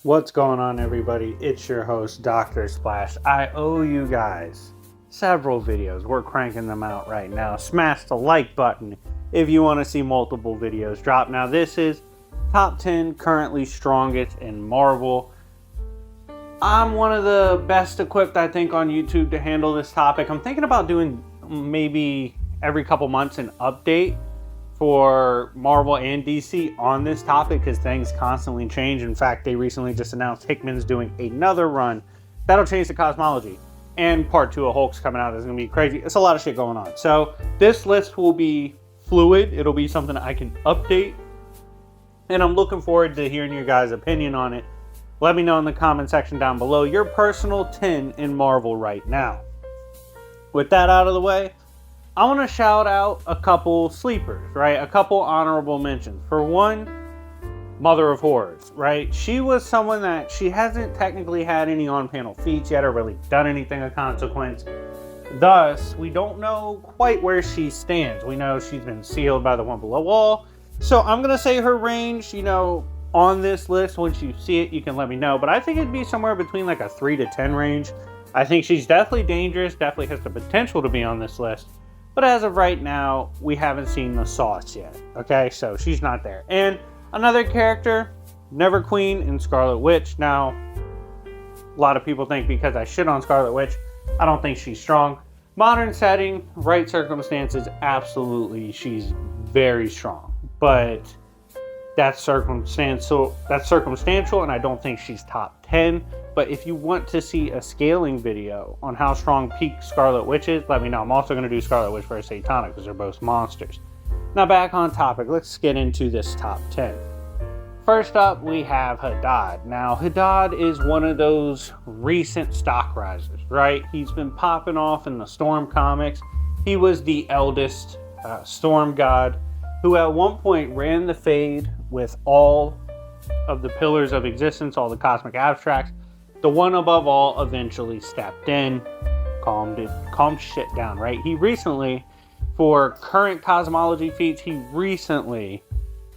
What's going on, everybody? It's your host, Dr. Splash. I owe you guys several videos. We're cranking them out right now. Smash the like button if you want to see multiple videos drop. Now, this is top 10 currently strongest in Marvel. I'm one of the best equipped, I think, on YouTube to handle this topic. I'm thinking about doing maybe every couple months an update for Marvel and DC on this topic because things constantly change. In fact, they recently just announced Hickman's doing another run that'll change the cosmology, and part 2 of Hulk's coming out is going to be crazy. It's a lot of shit going on. So this list will be fluid. It'll be something I can update, and I'm looking forward to hearing your guys' opinion on it. Let me know in the comment section down below your personal 10 in Marvel right now. With that out of the way, I want to shout out a couple sleepers, right? A couple honorable mentions. For one, Mother of Horrors, right? She was someone that she hasn't technically had any on-panel feats yet or really done anything of consequence. Thus, we don't know quite where she stands. We know she's been sealed by the One Below All. So I'm going to say her range, on this list. Once you see it, you can let me know. But I think it'd be somewhere between like a 3 to 10 range. I think she's definitely dangerous, definitely has the potential to be on this list. But as of right now, we haven't seen the sauce yet. Okay, so she's not there. And another character, Never Queen in Scarlet Witch. Now, a lot of people think because I shit on Scarlet Witch, I don't think she's strong. Modern setting, right circumstances, absolutely, she's very strong. But that's circumstantial, and I don't think she's top 10. But if you want to see a scaling video on how strong peak Scarlet Witch is, let me know. I'm also going to do Scarlet Witch versus Satanic because they're both monsters. Now, back on topic, let's get into this top 10. First up, we have Hadad. Now, Hadad is one of those recent stock risers, right? He's been popping off in the Storm comics. He was the eldest Storm god who at one point ran the Fade with all of the pillars of existence, all the cosmic abstracts. The one above all eventually stepped in, calmed shit down, right? He recently, for current cosmology feats, he recently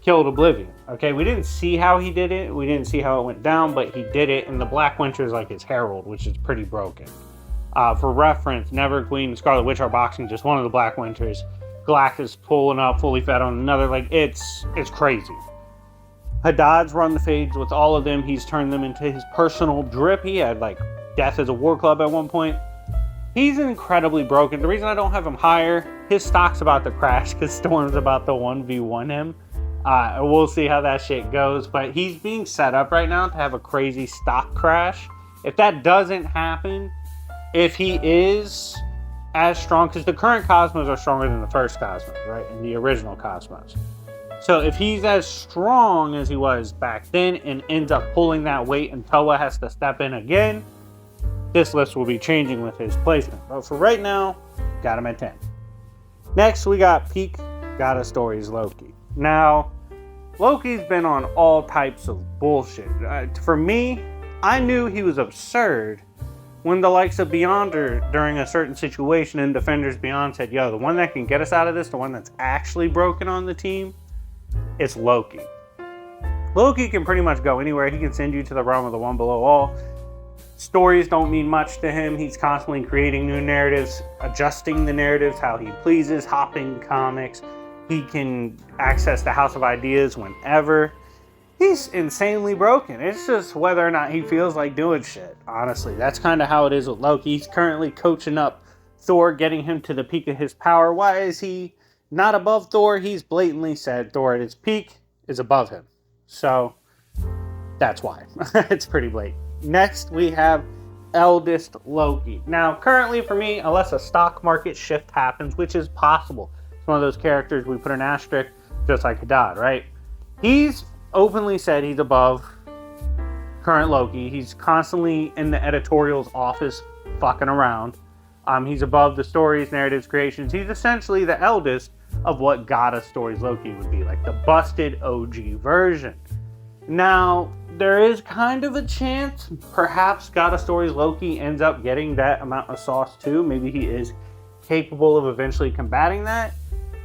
killed Oblivion. Okay, we didn't see how he did it. We didn't see how it went down, but he did it, and the Black Winter is like his herald, which is pretty broken. For reference, Never Queen and Scarlet Witch are boxing just one of the Black Winters. Galactus pulling up, fully fed on another. Like, it's crazy. Hadad's run the Fades with all of them. He's turned them into his personal drip. He had like Death as a War Club at one point. He's incredibly broken. The reason I don't have him higher, his stock's about to crash because Storm's about to 1v1 him. We'll see how that shit goes. But he's being set up right now to have a crazy stock crash. If that doesn't happen, if he is as strong, because the current Cosmos are stronger than the first Cosmos, right? In the original Cosmos. So if he's as strong as he was back then and ends up pulling that weight and Toa has to step in again, this list will be changing with his placement. But for right now, got him at 10. Next, we got peak God of Stories Loki. Now, Loki's been on all types of bullshit. For me, I knew he was absurd when the likes of Beyonder, during a certain situation in Defenders Beyond, said, yo, the one that can get us out of this, the one that's actually broken on the team, it's Loki. Loki can pretty much go anywhere. He can send you to the realm of the One Below All. Stories don't mean much to him. He's constantly creating new narratives, adjusting the narratives how he pleases, hopping comics. He can access the House of Ideas whenever. He's insanely broken. It's just whether or not he feels like doing shit. Honestly, that's kind of how it is with Loki. He's currently coaching up Thor, getting him to the peak of his power. Why is he not above Thor? He's blatantly said Thor at his peak is above him. So that's why. It's pretty blatant. Next, we have Eldest Loki. Now, currently for me, unless a stock market shift happens, which is possible, it's one of those characters we put an asterisk, just like Hadad, right? He's openly said he's above current Loki. He's constantly in the editorial's office fucking around. He's above the stories, narratives, creations. He's essentially the eldest of what God of Stories Loki would be, like the busted OG version. Now, there is kind of a chance perhaps God of Stories Loki ends up getting that amount of sauce too. Maybe he is capable of eventually combating that.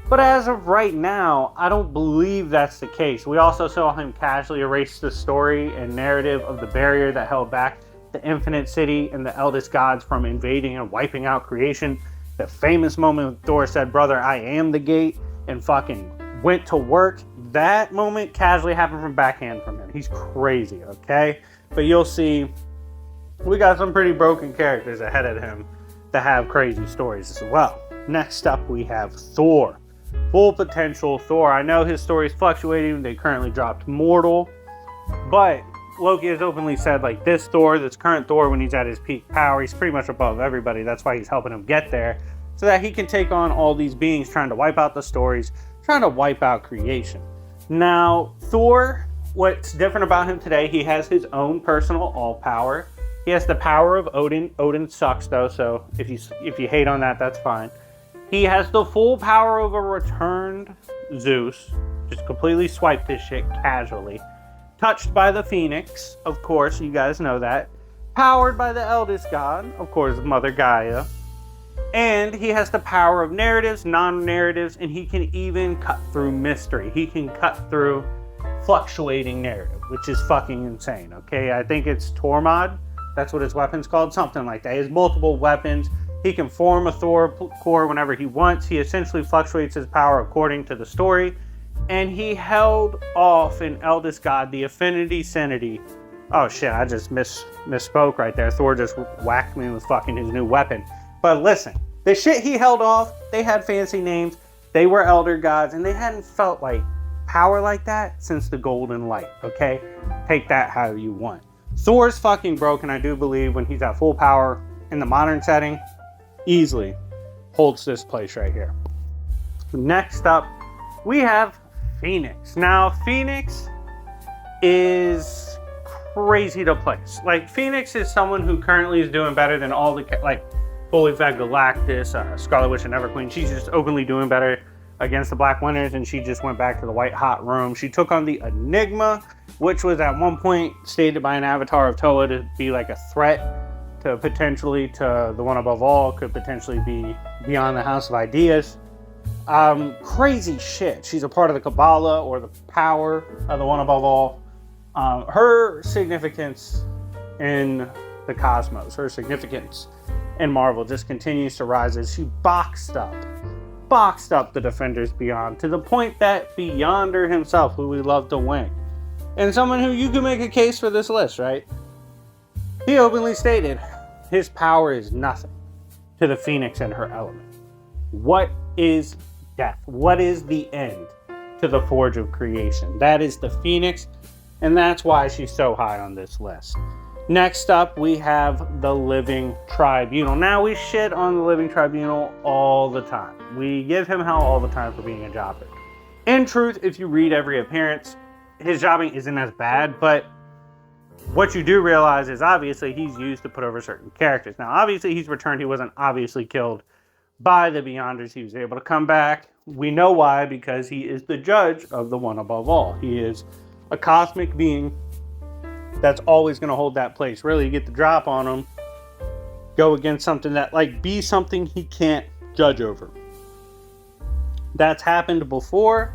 But as of right now, I don't believe that's the case. We also saw him casually erase the story and narrative of the barrier that held back the Infinite City and the eldest gods from invading and wiping out creation. The famous moment when Thor said, "Brother, I am the gate," and fucking went to work. That moment casually happened from backhand from him. He's crazy, okay? But you'll see, we got some pretty broken characters ahead of him that have crazy stories as well. Next up, we have Thor. Full potential Thor. I know his story is fluctuating. They currently dropped Mortal. But Loki has openly said, like, this Thor, this current Thor, when he's at his peak power, he's pretty much above everybody. That's why he's helping him get there, so that he can take on all these beings trying to wipe out the stories, trying to wipe out creation. Now, Thor, what's different about him today, he has his own personal all-power. He has the power of Odin. Odin sucks, though, so if you hate on that, that's fine. He has the full power of a returned Zeus. Just completely swiped this shit casually. Touched by the Phoenix, of course, you guys know that. Powered by the eldest god, of course, Mother Gaia. And he has the power of narratives, non-narratives, and he can even cut through mystery. He can cut through fluctuating narrative, which is fucking insane, okay? I think it's Tormod. That's what his weapon's called, something like that. He has multiple weapons. He can form a Thor core whenever he wants. He essentially fluctuates his power according to the story. And he held off in Eldest God, the Affinity Synity. Oh shit, I just misspoke right there. Thor just whacked me with fucking his new weapon. But listen, the shit he held off, they had fancy names. They were elder gods, and they hadn't felt like power like that since the Golden Light, okay? Take that how you want. Thor's fucking broken, I do believe, when he's at full power in the modern setting. Easily holds this place right here. Next up, we have Phoenix. Now, Phoenix is crazy to place. Like, Phoenix is someone who currently is doing better than all the, like, Fully Fed Galactus, Scarlet Witch, and Everqueen. She's just openly doing better against the Black Winners, and she just went back to the white hot room. She took on the Enigma, which was at one point stated by an avatar of Toa to be like a threat to potentially to the One Above All, could potentially be beyond the House of Ideas. Crazy shit. She's a part of the Kabbalah, or the power of the One Above All. Her significance in the cosmos, her significance in Marvel just continues to rise as she boxed up the Defenders Beyond, to the point that Beyonder himself, who we love to win, and someone who you can make a case for this list, right? He openly stated his power is nothing to the Phoenix and her element. What is death? What is the end to the Forge of Creation? That is the Phoenix, and that's why she's so high on this list. Next up, we have the Living Tribunal. Now, we shit on the Living Tribunal all the time. We give him hell all the time for being a jobber. In truth, if you read every appearance, his jobbing isn't as bad, but what you do realize is obviously he's used to put over certain characters. Now, obviously he's returned. He wasn't obviously killed by the Beyonders. He was able to come back. We know why, because he is the judge of the One Above All. He is a cosmic being that's always going to hold that place. Really, you get the drop on him, go against something that, like, be something he can't judge over. That's happened before.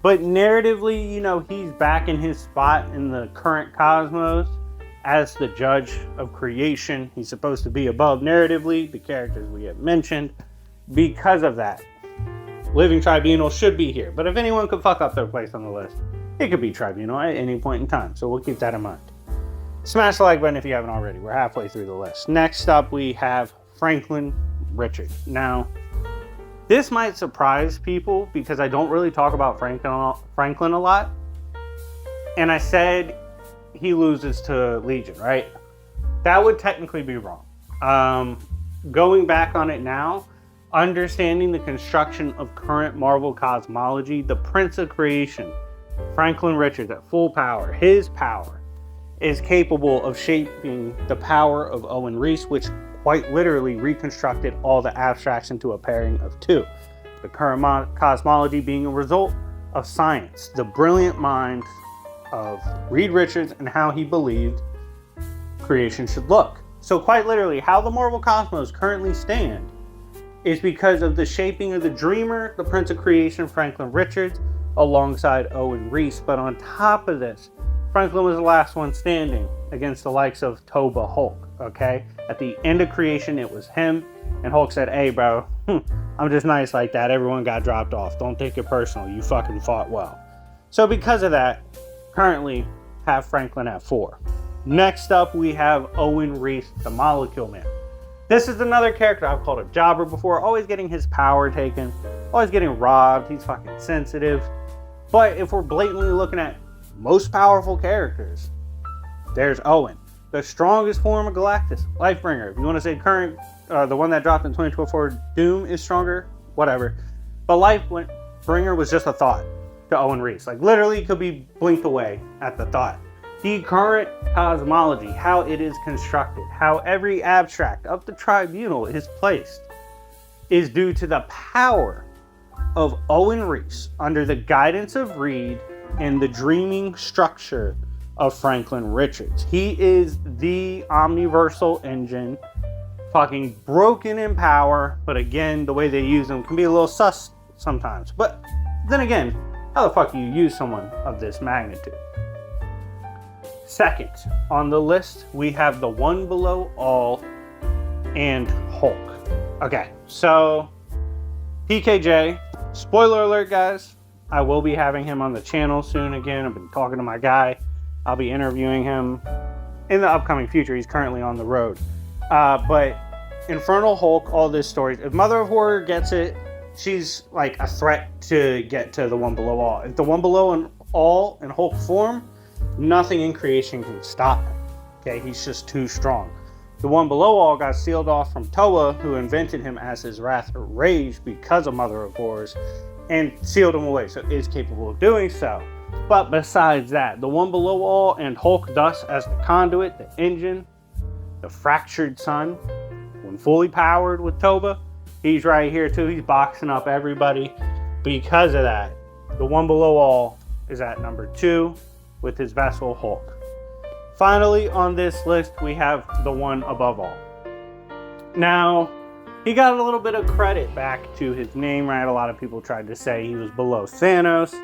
But narratively, you know, he's back in his spot in the current cosmos as the judge of creation. He's supposed to be above narratively the characters we have mentioned. Because of that, Living Tribunal should be here. But if anyone could fuck up their place on the list, it could be Tribunal at any point in time. So we'll keep that in mind. Smash the like button if you haven't already. We're halfway through the list. Next up, we have Franklin Richards. Now, this might surprise people because I don't really talk about Franklin a lot. And I said he loses to Legion, right? That would technically be wrong. Going back on it now, understanding the construction of current Marvel cosmology, the Prince of Creation, Franklin Richards at full power, his power is capable of shaping the power of Owen Reese, which quite literally reconstructed all the abstracts into a pairing of two. The current cosmology being a result of science, the brilliant mind of Reed Richards and how he believed creation should look. So quite literally, how the Marvel cosmos currently stand is because of the shaping of the Dreamer, the Prince of Creation, Franklin Richards, alongside Owen Reese. But on top of this, Franklin was the last one standing against the likes of Toba Hulk, okay? At the end of creation, it was him, and Hulk said, hey, bro, I'm just nice like that. Everyone got dropped off. Don't take it personal. You fucking fought well. So because of that, currently have Franklin at 4. Next up, we have Owen Reese, the Molecule Man. This is another character I've called a jobber before, always getting his power taken, always getting robbed. He's fucking sensitive. But if we're blatantly looking at most powerful characters, there's Owen, the strongest form of Galactus, Lifebringer. If you want to say current, the one that dropped in 2024, Doom is stronger, whatever. But Lifebringer was just a thought to Owen Reese. Like, literally could be blinked away at the thought. The current cosmology, how it is constructed, how every abstract of the Tribunal is placed, is due to the power of Owen Reese under the guidance of Reed and the dreaming structure of Franklin Richards. He is the omniversal engine, fucking broken in power, but again, the way they use him can be a little sus sometimes. But then again, how the fuck do you use someone of this magnitude? Second on the list, we have the One Below All and Hulk. Okay, so PKJ, spoiler alert, guys, I will be having him on the channel soon again. I've been talking to my guy. I'll be interviewing him in the upcoming future. He's currently on the road. But Infernal Hulk, all this story, if Mother of Horror gets it, she's like a threat to get to the One Below All. If the One Below All in Hulk form, nothing in creation can stop him. Okay, he's just too strong. The One Below All got sealed off from Toa, who invented him as his Wrath or Rage because of Mother of Horrors, and sealed him away, so is capable of doing so. But besides that, the One Below All and Hulk thus as the conduit, the engine, the fractured sun, when fully powered with Toba, he's right here too. He's boxing up everybody. Because of that, the One Below All is at number 2 with his vessel Hulk. Finally on this list, we have the One Above All. Now, he got a little bit of credit back to his name, right? A lot of people tried to say he was below Thanos.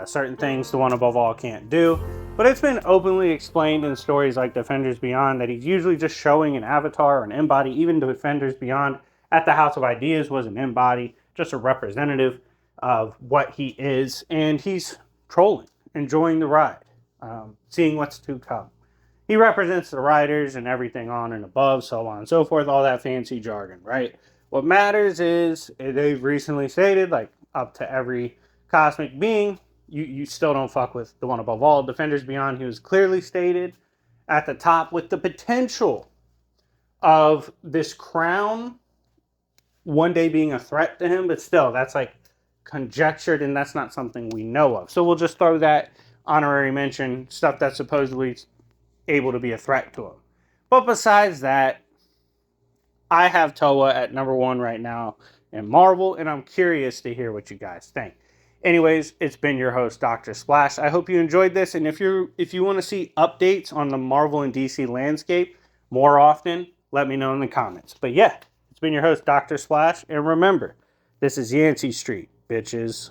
Certain things the One Above All can't do. But it's been openly explained in stories like Defenders Beyond that he's usually just showing an avatar or an embody. Even Defenders Beyond at the House of Ideas was an embody, just a representative of what he is. And he's trolling, enjoying the ride, seeing what's to come. He represents the riders and everything on and above, so on and so forth, all that fancy jargon, right? What matters is, they've recently stated, like, up to every cosmic being, you still don't fuck with the One Above All. Defenders Beyond, he was clearly stated at the top with the potential of this crown one day being a threat to him, but still, that's like conjectured, and that's not something we know of. So we'll just throw that honorary mention, stuff that's supposedly able to be a threat to him. But besides that, I have Toa at number 1 right now in Marvel, and I'm curious to hear what you guys think. Anyways, it's been your host, Dr. Splash. I hope you enjoyed this, and if you want to see updates on the Marvel and DC landscape more often, let me know in the comments. But yeah, it's been your host, Dr. Splash, and remember, this is Yancey Street, bitches.